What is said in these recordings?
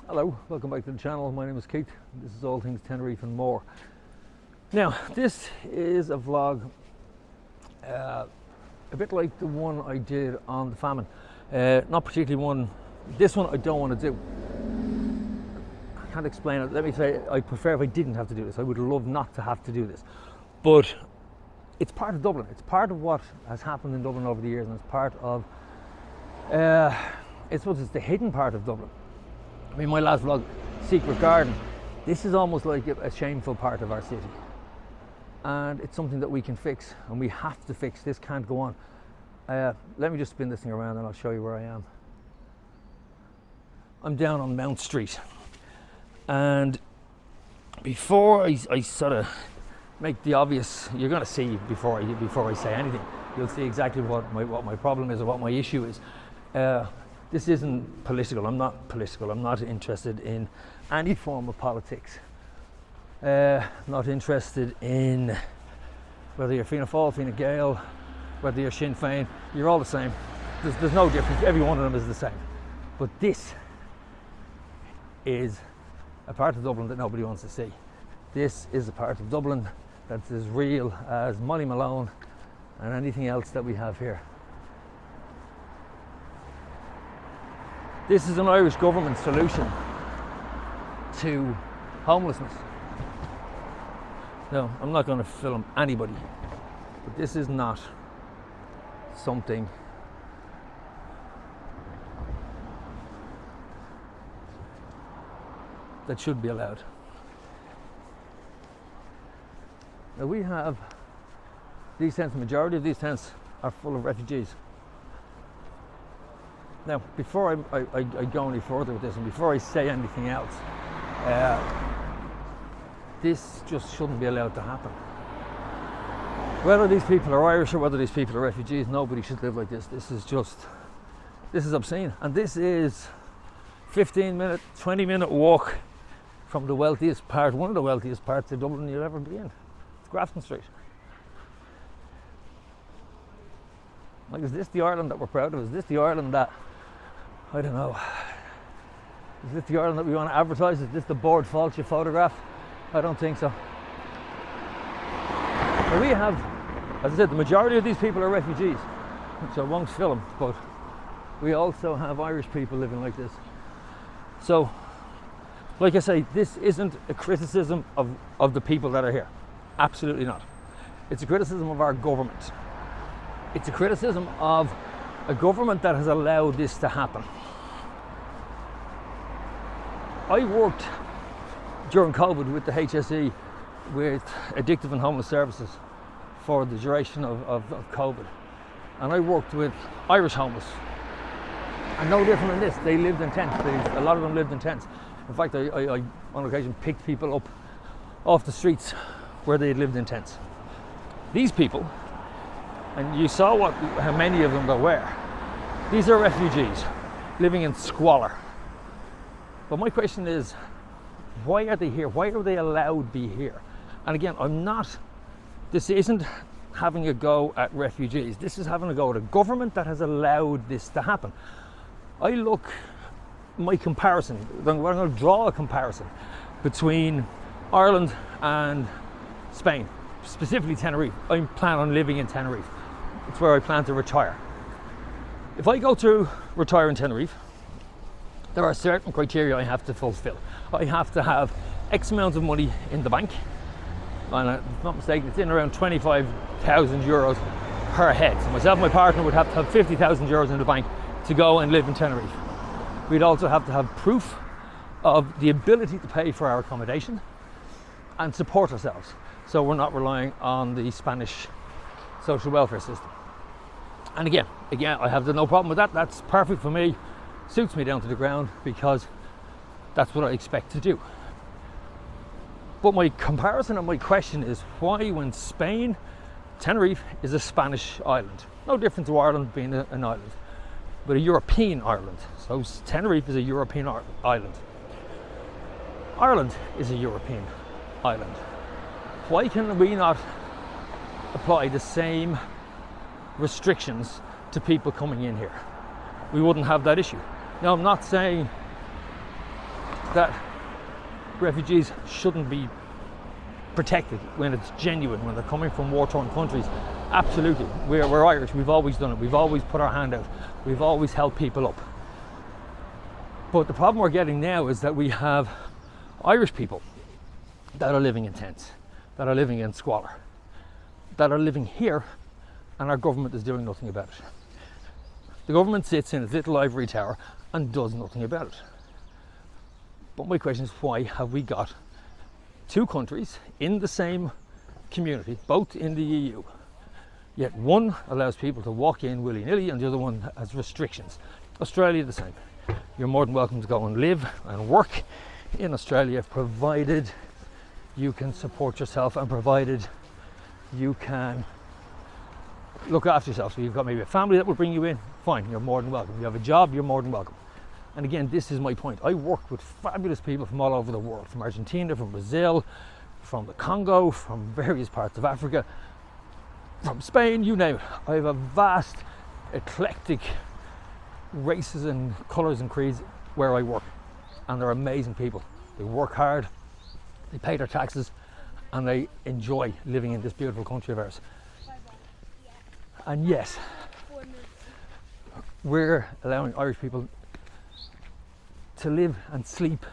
Hello, welcome back to the channel. My name is Keith. This is all things Tenerife and more. Now, this is a vlog a bit like the one I did on the famine. Not particularly one. This one I don't want to do. I can't explain it. Let me say, I prefer if I didn't have to do this. I would love not to have to do this. But it's part of Dublin. It's part of what has happened in Dublin over the years, and it's part of, I suppose it's the hidden part of Dublin. I mean, my last vlog, Secret Garden, this is almost like a shameful part of our city. And it's something that we can fix, and we have to fix. This can't go on. Let me just spin this thing around and I'll show you where I am. I'm down on Mount Street. And before I sort of make the obvious, you're going to see before I say anything, you'll see exactly what my problem is or what my issue is. This isn't political. I'm not political. I'm not interested in any form of politics. Not interested in whether you're Fianna Fáil, Fine Gael, whether you're Sinn Féin. You're all the same. There's no difference. Every one of them is the same. But this is a part of Dublin that nobody wants to see. This is a part of Dublin that's as real as Molly Malone and anything else that we have here. This is an Irish government solution to homelessness. No, I'm not going to film anybody, but this is not something that should be allowed. Now we have these tents, the majority of these tents are full of refugees. Now, before I go any further with this, and before I say anything else, this just shouldn't be allowed to happen. Whether these people are Irish or whether these people are refugees, nobody should live like this. This is obscene. And this is 15-minute, 20-minute walk from the wealthiest part, one of the wealthiest parts of Dublin you'll ever be in. It's Grafton Street. Like, is this the Ireland that we're proud of? Is this the Ireland that, I don't know, is this the Ireland that we want to advertise? Is this the bored false you photograph? I don't think so. But we have, as I said, the majority of these people are refugees, which I won't film, but we also have Irish people living like this. So, like I say, this isn't a criticism of the people that are here. Absolutely not. It's a criticism of our government. It's a criticism of a government that has allowed this to happen. I worked during COVID with the HSE with addictive and homeless services for the duration of COVID. And I worked with Irish homeless. And no different than this, they lived in tents. A lot of them lived in tents. In fact, I on occasion picked people up off the streets where they had lived in tents. These people, and you saw how many of them there were, these are refugees living in squalor. But my question is, why are they here? Why are they allowed to be here? And again, this isn't having a go at refugees. This is having a go at a government that has allowed this to happen. My comparison, I'm going to draw a comparison between Ireland and Spain, specifically Tenerife. I plan on living in Tenerife. It's where I plan to retire. If I go to retire in Tenerife, there are certain criteria I have to fulfill. I have to have X amount of money in the bank, and if I'm not mistaken, it's in around 25,000 euros per head. So myself and my partner would have to have 50,000 euros in the bank to go and live in Tenerife. We'd also have to have proof of the ability to pay for our accommodation and support ourselves, so we're not relying on the Spanish social welfare system. And again, I have no problem with that. That's perfect for me, suits me down to the ground, because that's what I expect to do. But my comparison and my question is, why, when Spain, Tenerife is a Spanish island, no different to Ireland being an island, but a European island. So Tenerife is a European island. Ireland is a European island. Why can we not apply the same restrictions to people coming in here? We wouldn't have that issue. Now, I'm not saying that refugees shouldn't be protected when it's genuine, when they're coming from war-torn countries. Absolutely. We're Irish. We've always done it. We've always put our hand out. We've always helped people up. But the problem we're getting now is that we have Irish people that are living in tents, that are living in squalor, that are living here, and our government is doing nothing about it. The government sits in its little ivory tower and does nothing about it. But my question is, why have we got two countries in the same community, both in the EU, yet one allows people to walk in willy-nilly and the other one has restrictions? Australia the same. You're more than welcome to go and live and work in Australia, provided you can support yourself and provided you can look after yourself. So you've got maybe a family that will bring you in, fine, you're more than welcome. You have a job, you're more than welcome. And again, this is my point. I work with fabulous people from all over the world, from Argentina, from Brazil, from the Congo, from various parts of Africa, from Spain, you name it. I have a vast, eclectic races and colours and creeds where I work, and they're amazing people. They work hard, they pay their taxes, and they enjoy living in this beautiful country of ours. And yes, we're allowing Irish people to live and sleep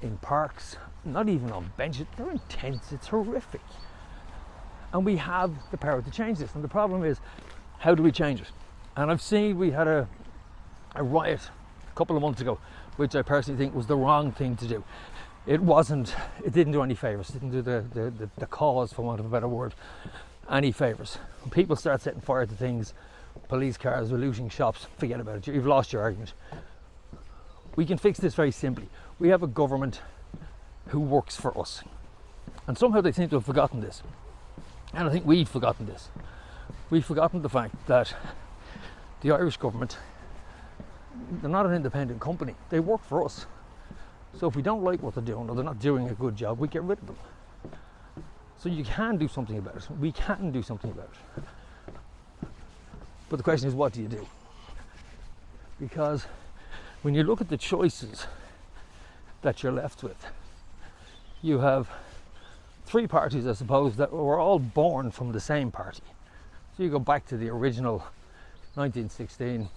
in parks, not even on benches, they're in tents. It's horrific. And we have the power to change this. And the problem is, how do we change it? And I've seen, we had a riot a couple of months ago, which I personally think was the wrong thing to do. It didn't do any favours, didn't do the cause, for want of a better word, any favours. When people start setting fire to things, police cars, looting shops, forget about it, you've lost your argument. We can fix this very simply. We have a government who works for us. And somehow they seem to have forgotten this. And I think we've forgotten this. We've forgotten the fact that the Irish government, they're not an independent company. They work for us. So if we don't like what they're doing, or they're not doing a good job, we get rid of them. So you can do something about it. We can do something about it. But the question is, what do you do? Because when you look at the choices that you're left with, you have three parties, I suppose, that were all born from the same party. So you go back to the original 1916,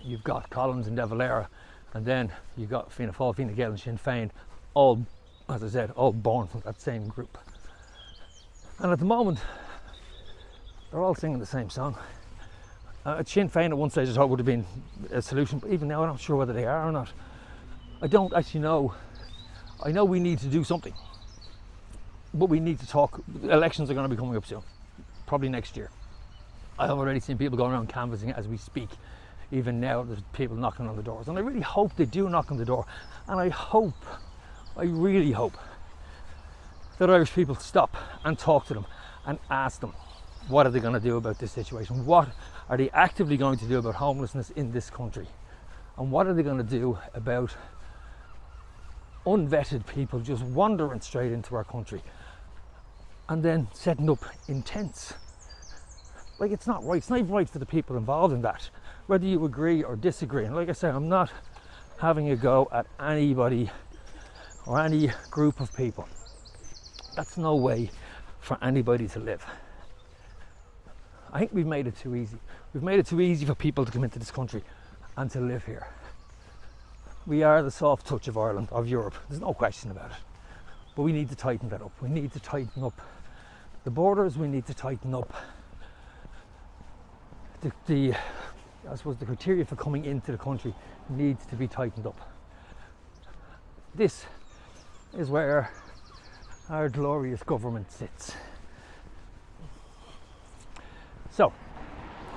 you've got Collins and De Valera, and then you've got Fianna Fáil, Fine Gael and Sinn Féin, all, as I said, all born from that same group. And at the moment, they're all singing the same song. Sinn Féin at one stage I thought would have been a solution, but even now I'm not sure whether they are or not. I don't actually know. I know we need to do something, but we need to talk. Elections are going to be coming up soon, probably next year. I have already seen people going around canvassing as we speak. Even now there's people knocking on the doors, and I really hope they do knock on the door, and I really hope that Irish people stop and talk to them and ask them, what are they going to do about this situation? What are they actively going to do about homelessness in this country? And what are they going to do about unvetted people just wandering straight into our country and then setting up in tents? Like, it's not right. It's not even right for the people involved in that, whether you agree or disagree. And like I say, I'm not having a go at anybody or any group of people. That's no way for anybody to live. I think we've made it too easy. We've made it too easy for people to come into this country and to live here. We are the soft touch of Ireland, of Europe. There's no question about it. But we need to tighten that up. We need to tighten up the borders. We need to tighten up I suppose the criteria for coming into the country needs to be tightened up. This is where our glorious government sits. So,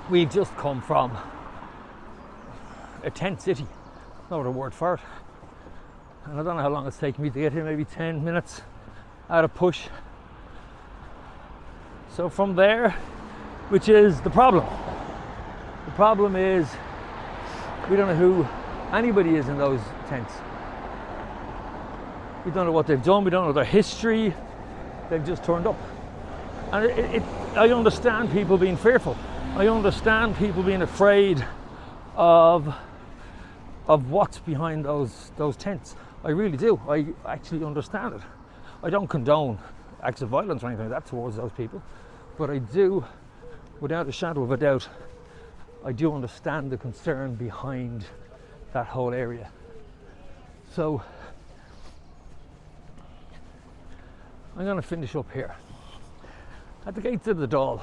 we've just come from a tent city, no other word for it. And I don't know how long it's taken me to get here, maybe 10 minutes at a push. So from there, which is the problem. The problem is we don't know who anybody is in those tents. We don't know what they've done, we don't know their history. They've just turned up. And I understand people being fearful. I understand people being afraid of of what's behind those tents. I really do. I actually understand it. I don't condone acts of violence or anything like that towards those people, but I do, without a shadow of a doubt, I do understand the concern behind that whole area. So I'm going to finish up here at the gates of the Dáil,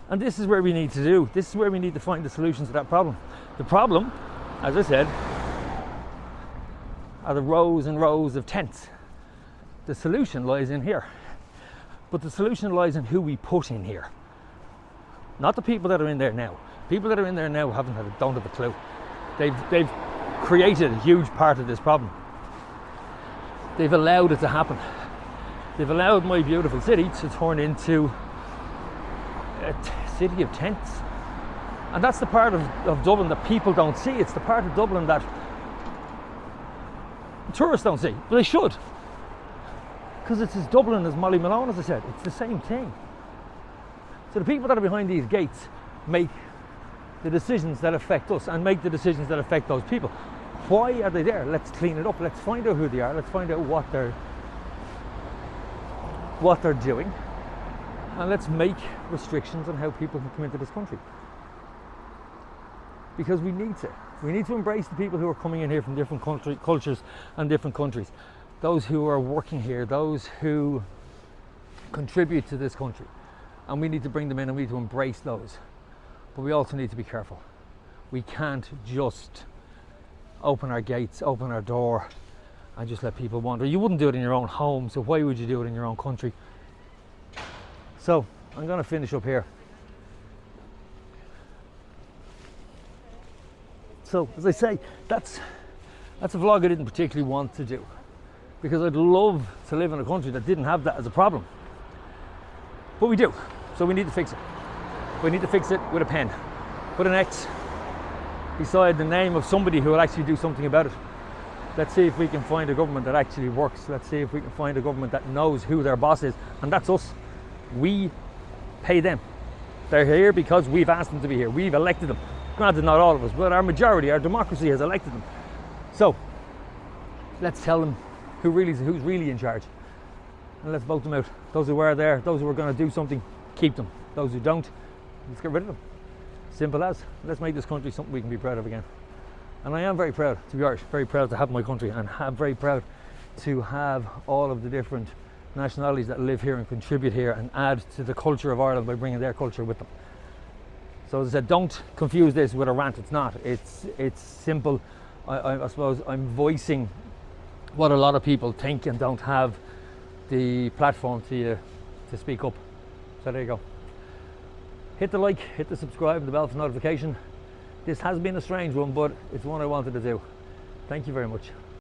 and this is where we need to do. This is where we need to find the solutions to that problem. The problem, as I said, are the rows and rows of tents. The solution lies in here, but the solution lies in who we put in here, not the people that are in there now. People that are in there now don't have a clue. They've created a huge part of this problem. They've allowed it to happen. They've allowed my beautiful city to turn into a city of tents. And that's the part of Dublin that people don't see. It's the part of Dublin that tourists don't see, but they should. Because it's as Dublin as Molly Malone, as I said. It's the same thing. So the people that are behind these gates make the decisions that affect us and make the decisions that affect those people. Why are they there? Let's clean it up. Let's find out who they are. Let's find out what they're doing. And let's make restrictions on how people can come into this country. Because we need to. We need to embrace the people who are coming in here from different cultures and different countries. Those who are working here, those who contribute to this country. And we need to bring them in and we need to embrace those. But we also need to be careful. We can't just open our gates, open our door and just let people wander. You wouldn't do it in your own home, so why would you do it in your own country? So I'm going to finish up here. So as I say, that's a vlog I didn't particularly want to do, because I'd love to live in a country that didn't have that as a problem. But we do, so we need to fix it. We need to fix it with a pen. Put an X beside the name of somebody who will actually do something about it. Let's see if we can find a government that actually works. Let's see if we can find a government that knows who their boss is, and that's us. We pay them. They're here because we've asked them to be here. We've elected them. Granted, not all of us, but our majority, our democracy has elected them. So let's tell them who's really in charge, and let's vote them out. Those who are there, those who are going to do something, keep them. Those who don't, let's get rid of them. Simple as. Let's make this country something we can be proud of again. And I am very proud to be Irish, very proud to have my country, and I'm very proud to have all of the different nationalities that live here and contribute here and add to the culture of Ireland by bringing their culture with them. So as I said, don't confuse this with a rant. It's not. It's simple. I suppose I'm voicing what a lot of people think and don't have the platform to speak up. So there you go. Hit the like, hit the subscribe, and the bell for notification. This has been a strange one, but it's one I wanted to do. Thank you very much.